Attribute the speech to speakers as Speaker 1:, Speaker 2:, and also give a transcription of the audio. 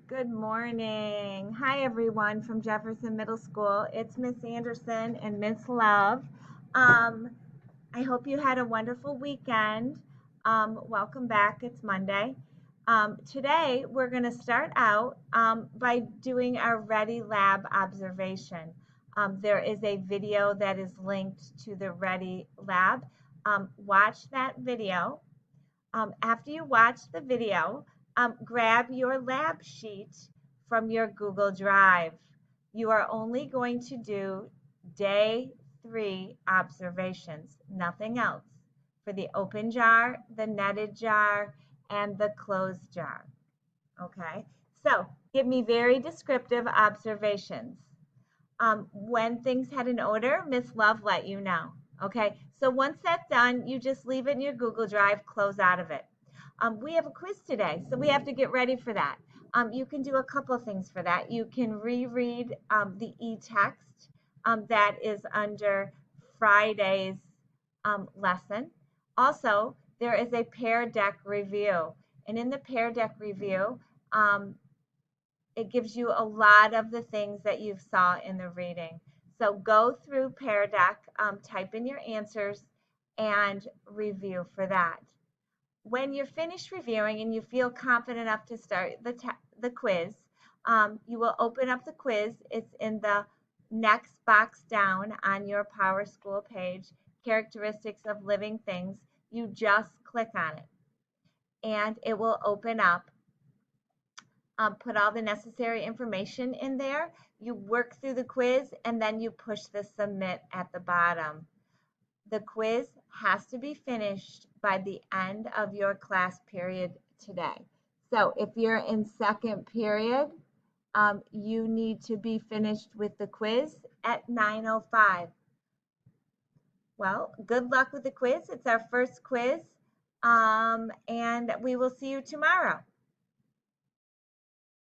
Speaker 1: Good morning. Hi, everyone from Jefferson Middle School. It's Miss Anderson and Miss Love. Um, I hope you had a wonderful weekend. Welcome back. It's Monday. Today, we're going to start out by doing our Ready Lab observation. There is a video that is linked to the Ready Lab. Watch that video. After you watch the video, grab your lab sheet from your Google Drive. You are only going to do day 3 observations, nothing else, for the open jar, the netted jar, and the closed jar. Okay, so give me very descriptive observations. When things had an odor, Miss Love let you know. Okay, so once that's done, you just leave it in your Google Drive, close out of it. We have a quiz today, so we have to get ready for that. You can do a couple things for that. You can reread the e-text that is under Friday's lesson. Also, there is a Pear Deck review, and in the Pear Deck review, it gives you a lot of the things that you saw in the reading. So go through Pear Deck, type in your answers, and review for that. When you're finished reviewing and you feel confident enough to start the quiz, you will open up the quiz. It's in the next box down on your PowerSchool page, Characteristics of Living Things. You just click on it, and it will open up. Put all the necessary information in there. You work through the quiz, and then you push the submit at the bottom. The quiz has to be finished by the end of your class period today. So if you're in second period, you need to be finished with the quiz at 9:05. Well, good luck with the quiz. It's our first quiz, and we will see you tomorrow.